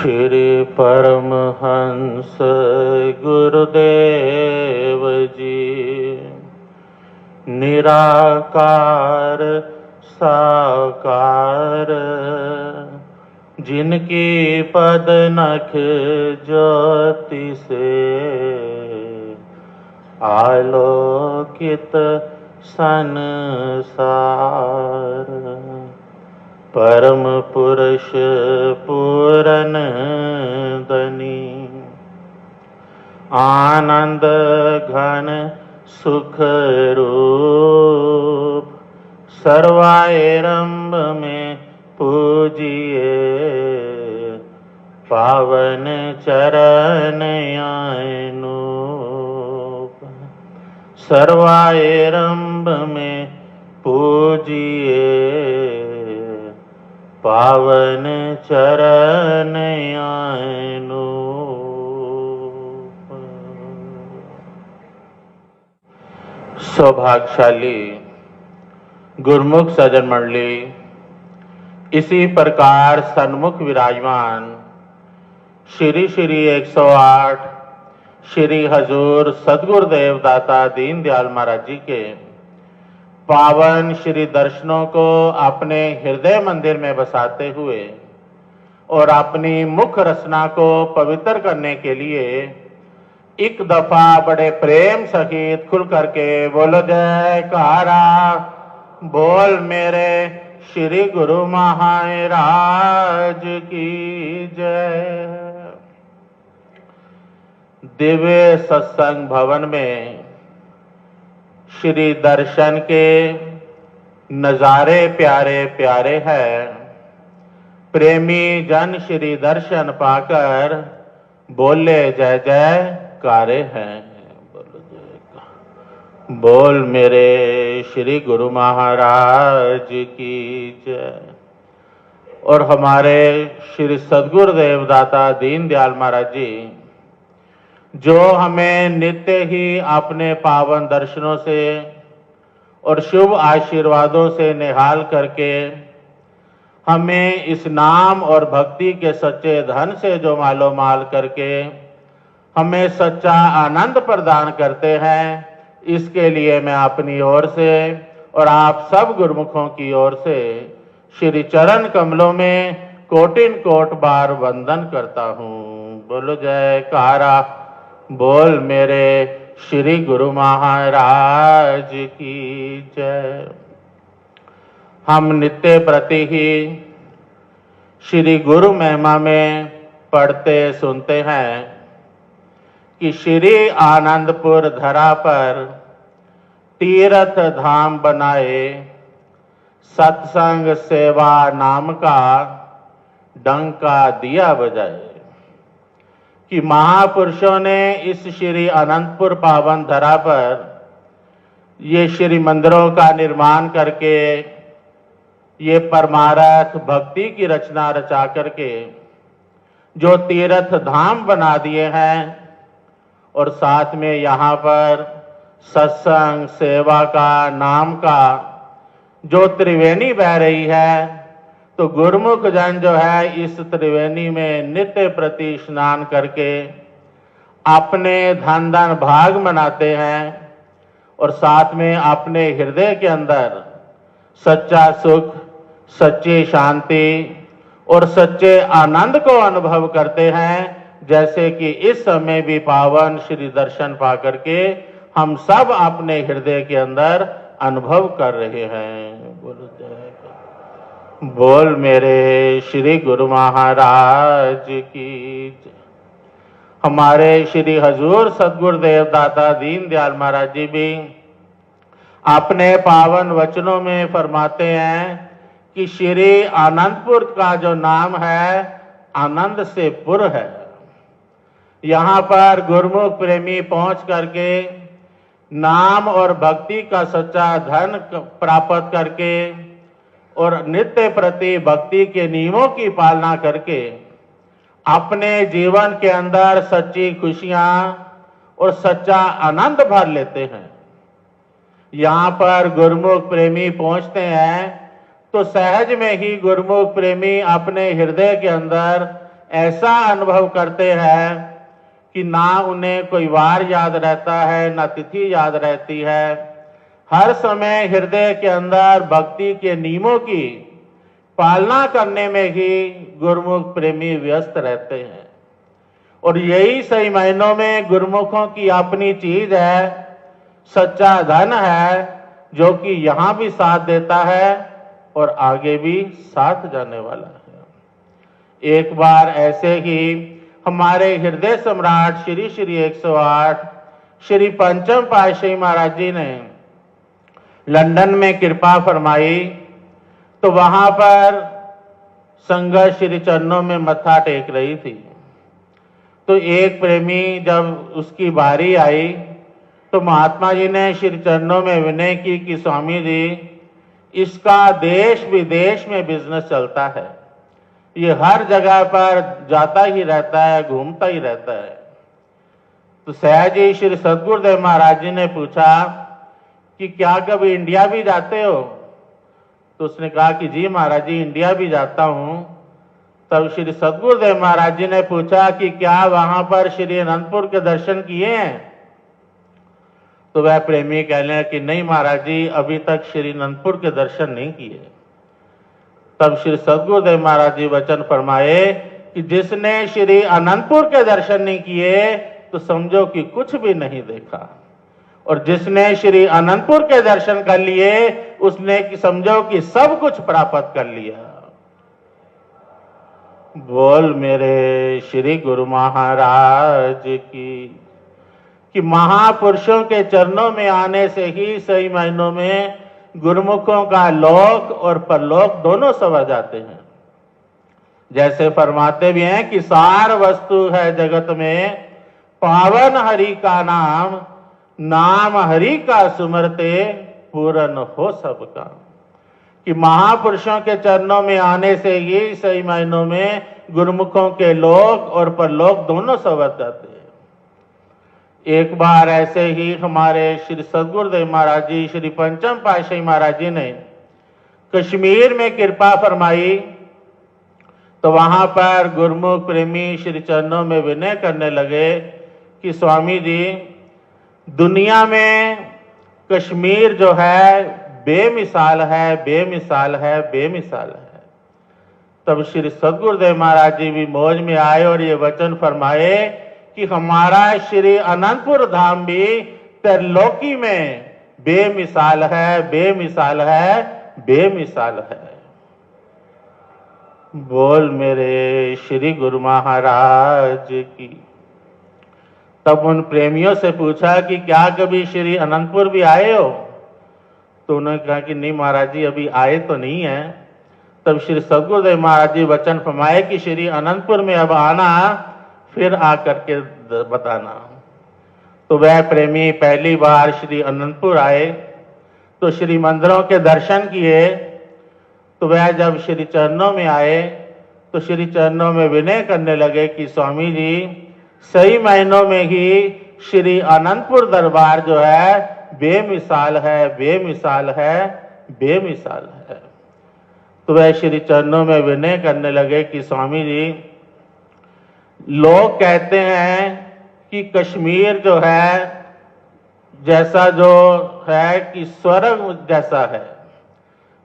श्री परमहंस गुरुदेव जी निराकार साकार, जिनकी पद नख ज्योति से आलोकित संसार। परम पुरुष पूरन दनी, आनंद घन सुख रूप, सर्वारंभ में पूजिए पावन चरण आयनूप। सर्वारंभ में पूजिए पावन चरण आयनूप। सौभाग्यशाली गुरुमुख सज्जन मंडली, इसी प्रकार सन्मुख विराजमान श्री श्री 108 श्री हजूर सदगुरुदेव दाता दीन दयाल महाराज जी के पावन श्री दर्शनों को अपने हृदय मंदिर में बसाते हुए और अपनी मुख रचना को पवित्र करने के लिए एक दफा बड़े प्रेम सहित खुल करके बोलो जयकारा बोल मेरे श्री गुरु महाराज की जय। दिव्य सत्संग भवन में श्री दर्शन के नजारे प्यारे प्यारे हैं। प्रेमी जन श्री दर्शन पाकर बोले जय जयकारे हैं। बोल मेरे श्री गुरु महाराज की जय। और हमारे श्री सदगुरुदेव दाता दीन दयाल महाराज जी जो हमें नित्य ही अपने पावन दर्शनों से और शुभ आशीर्वादों से निहाल करके हमें इस नाम और भक्ति के सच्चे धन से जो मालो माल करके हमें सच्चा आनंद प्रदान करते हैं, इसके लिए मैं अपनी ओर से और आप सब गुरुमुखों की ओर से श्री चरण कमलों में कोटिन कोट बार वंदन करता हूँ। बोलो जयकारा बोल मेरे श्री गुरु महाराज की जय। हम नित्य प्रति ही श्री गुरु महिमा में पढ़ते सुनते हैं कि श्री आनंदपुर धरा पर तीर्थ धाम बनाए, सत्संग सेवा नाम का डंका दिया बजाए। कि महापुरुषों ने इस श्री अनंतपुर पावन धरा पर ये श्री मंदिरों का निर्माण करके ये परमार्थ भक्ति की रचना रचा करके जो तीर्थ धाम बना दिए हैं, और साथ में यहाँ पर सत्संग सेवा का नाम का जो त्रिवेणी बह रही है, तो गुरुमुख जन जो है इस त्रिवेणी में नित्य प्रति स्नान करके अपने धन धन भाग मनाते हैं और साथ में अपने हृदय के अंदर सच्चा सुख, सच्ची शांति और सच्चे आनंद को अनुभव करते हैं। जैसे कि इस समय भी पावन श्री दर्शन पा करके हम सब अपने हृदय के अंदर अनुभव कर रहे हैं। बोलो जय। बोल मेरे श्री गुरु महाराज की जय। हमारे श्री हजूर सदगुरुदेव दाता दीन दयाल महाराज जी भी अपने पावन वचनों में फरमाते हैं कि श्री आनंदपुर का जो नाम है आनंद से पुर है। यहाँ पर गुरुमुख प्रेमी पहुंच करके नाम और भक्ति का सच्चा धन प्राप्त करके और नित्य प्रति भक्ति के नियमों की पालना करके अपने जीवन के अंदर सच्ची खुशियां और सच्चा आनंद भर लेते हैं। यहाँ पर गुरुमुख प्रेमी पहुंचते हैं तो सहज में ही गुरुमुख प्रेमी अपने हृदय के अंदर ऐसा अनुभव करते हैं कि ना उन्हें कोई वार याद रहता है, ना तिथि याद रहती है। हर समय हृदय के अंदर भक्ति के नियमों की पालना करने में ही गुरुमुख प्रेमी व्यस्त रहते हैं। और यही सही मायनों में गुरुमुखों की अपनी चीज है, सच्चा धन है, जो कि यहां भी साथ देता है और आगे भी साथ जाने वाला है। एक बार ऐसे ही हमारे हृदय सम्राट श्री श्री 108 श्री पंचम पातशाही महाराज जी ने लंदन में कृपा फरमाई, तो वहां पर संगत श्री चरणों में मत्था टेक रही थी। तो एक प्रेमी जब उसकी बारी आई तो महात्मा जी ने श्री चरणों में विनय की कि स्वामी जी, इसका देश विदेश में बिजनेस चलता है, ये हर जगह पर जाता ही रहता है, घूमता ही रहता है। तो सयाजी श्री सदगुरुदेव महाराज जी ने पूछा कि क्या कभी इंडिया भी जाते हो? तो उसने कहा कि जी महाराज जी, इंडिया भी जाता हूं। तब श्री सदगुरुदेव महाराज जी ने पूछा कि क्या वहां पर श्री अनंतपुर के दर्शन किए हैं? तो वह प्रेमी कहने कि नहीं महाराज जी, अभी तक श्री अनंतपुर के दर्शन नहीं किए। तब श्री सदगुरुदेव महाराज जी वचन फरमाए कि जिसने श्री अनंतपुर के दर्शन नहीं किए तो समझो कि कुछ भी नहीं देखा, और जिसने श्री अनंतपुर के दर्शन कर लिए उसने समझो कि सब कुछ प्राप्त कर लिया। बोल मेरे श्री गुरु महाराज की कि महापुरुषों के चरणों में आने से ही सही मायनों में गुरुमुखों का लोक और परलोक दोनों सवर जाते हैं। जैसे फरमाते भी हैं कि सार वस्तु है जगत में पावन हरि का नाम, नाम हरि का सुमरते पूर्ण हो सब काम। कि महापुरुषों के चरणों में आने से ही सही मायनों में गुरुमुखों के लोक और परलोक दोनों सवर जाते हैं। एक बार ऐसे ही हमारे श्री सदगुरुदेव महाराज जी श्री पंचम पातशाही महाराज जी ने कश्मीर में कृपा फरमाई, तो वहां पर गुरुमुख प्रेमी श्री चरणों में विनय करने लगे कि स्वामी जी, दुनिया में कश्मीर जो है बेमिसाल है, बेमिसाल है, बेमिसाल है। तब श्री सदगुरुदेव महाराज जी भी मौज में आए और ये वचन फरमाए कि हमारा श्री अनंतपुर धाम भी त्रिलोकी में बेमिसाल है, बेमिसाल है, बेमिसाल है। बोल मेरे श्री गुरु महाराज की। तब उन प्रेमियों से पूछा कि क्या कभी श्री अनंतपुर भी आए हो? तो उन्होंने कहा कि नहीं महाराज जी, अभी आए तो नहीं है। तब श्री सदगुरुदेव महाराज जी वचन फरमाए कि श्री अनंतपुर में अब आना, फिर आकर के बताना। तो वह प्रेमी पहली बार श्री अनंतपुर आए तो श्री मंदिरों के दर्शन किए। तो वह जब श्री चरणों में आए तो श्री चरणों में विनय करने लगे कि स्वामी जी, सही मायनों में ही श्री अनंतपुर दरबार जो है बेमिसाल है, बेमिसाल है, बेमिसाल है। तो वह श्री चरणों में विनय करने लगे कि स्वामी जी, लोग कहते हैं कि कश्मीर जो है जैसा जो है कि स्वर्ग जैसा है,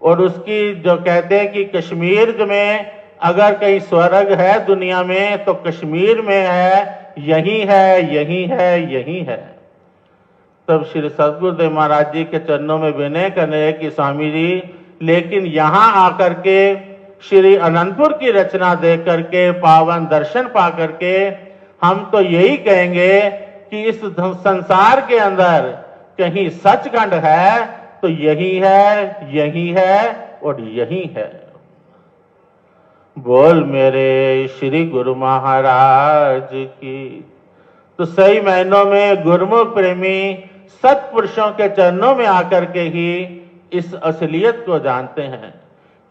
और उसकी जो कहते हैं कि कश्मीर में अगर कहीं स्वर्ग है दुनिया में तो कश्मीर में है, यही है, यही है, यही है। तब श्री सदगुरुदेव महाराज जी के चरणों में विनय करने कि स्वामी जी, लेकिन यहाँ आकर के श्री अनंतपुर की रचना देख करके, पावन दर्शन पा करके हम तो यही कहेंगे कि इस संसार के अंदर कहीं सचखंड है तो यही है, यही है और यही है। बोल मेरे श्री गुरु महाराज की। तो सही मायनों में गुरुमुख प्रेमी सत्पुरुषों के चरणों में आकर के ही इस असलियत को जानते हैं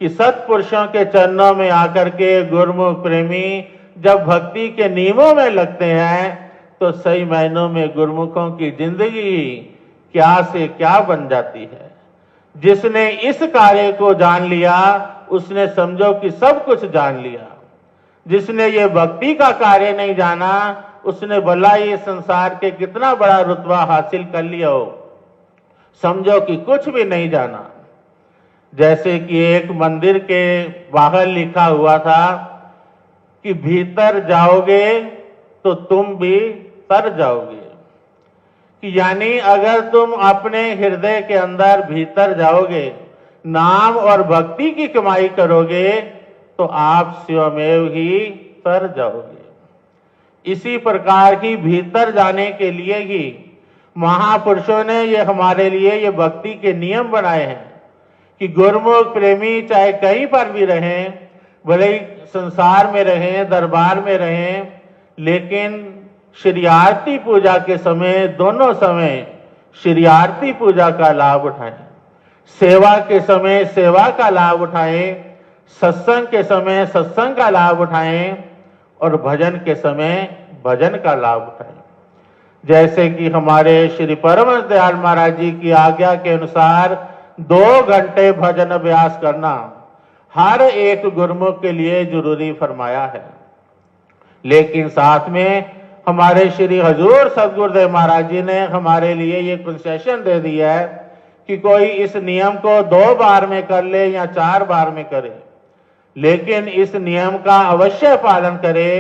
कि सत्पुरुषों के चरणों में आकर के गुरुमुख प्रेमी जब भक्ति के नियमों में लगते हैं तो सही मायनों में गुरुमुखों की जिंदगी क्या से क्या बन जाती है। जिसने इस कार्य को जान लिया उसने समझो कि सब कुछ जान लिया। जिसने ये भक्ति का कार्य नहीं जाना, उसने भला ये संसार के कितना बड़ा रुतबा हासिल कर लिया हो, समझो कि कुछ भी नहीं जाना। जैसे कि एक मंदिर के बाहर लिखा हुआ था कि भीतर जाओगे तो तुम भी तर जाओगे, कि यानी अगर तुम अपने हृदय के अंदर भीतर जाओगे, नाम और भक्ति की कमाई करोगे, तो आप स्वयमेव ही तर जाओगे। इसी प्रकार की भीतर जाने के लिए ही महापुरुषों ने ये हमारे लिए ये भक्ति के नियम बनाए हैं कि गुरुमुख प्रेमी चाहे कहीं पर भी रहें, भले ही संसार में रहें, दरबार में रहें, लेकिन श्री आरती पूजा के समय, दोनों समय श्री आरती पूजा का लाभ उठाएं, सेवा के समय सेवा का लाभ उठाएं, सत्संग के समय सत्संग का लाभ उठाएं और भजन के समय भजन का लाभ उठाएं। जैसे कि हमारे श्री परमहंस दयाल महाराज जी की आज्ञा के अनुसार 2 घंटे भजन अभ्यास करना हर एक गुरुमुख के लिए जरूरी फरमाया है। लेकिन साथ में हमारे श्री हजूर सदगुरुदेव महाराज जी ने हमारे लिए ये कंसेशन दे दिया है कि कोई इस नियम को 2 बार में कर ले या 4 बार में करे, लेकिन इस नियम का अवश्य पालन करे।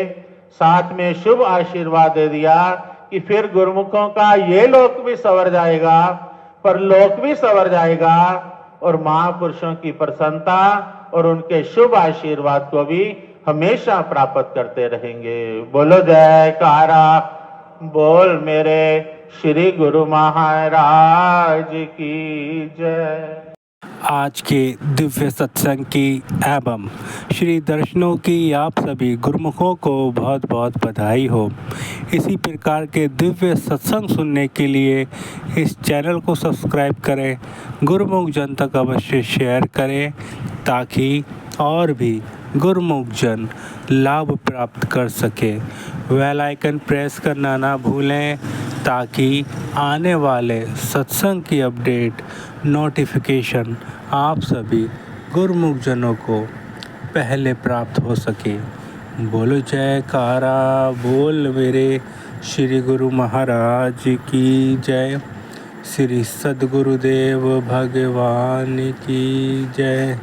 साथ में शुभ आशीर्वाद दे दिया कि फिर गुरुमुखों का ये लोक भी संवर जाएगा, परलोक भी संवर जाएगा और महापुरुषों की प्रसन्नता और उनके शुभ आशीर्वाद को भी हमेशा प्राप्त करते रहेंगे। बोलो जयकारा, बोल मेरे श्री गुरु महाराज की जय। आज के दिव्य सत्संग की एवं श्री दर्शनों की आप सभी गुरुमुखों को बहुत बहुत बधाई हो। इसी प्रकार के दिव्य सत्संग सुनने के लिए इस चैनल को सब्सक्राइब करें, गुरुमुख जन तक अवश्य शेयर करें ताकि और भी गुरुमुख जन लाभ प्राप्त कर सके। बेल आइकन प्रेस करना ना भूलें ताकि आने वाले सत्संग की अपडेट नोटिफिकेशन आप सभी गुरुमुख जनों को पहले प्राप्त हो सके। बोलो जयकारा, बोल मेरे श्री गुरु महाराज की जय, श्री सद्गुरुदेव भगवान की जय।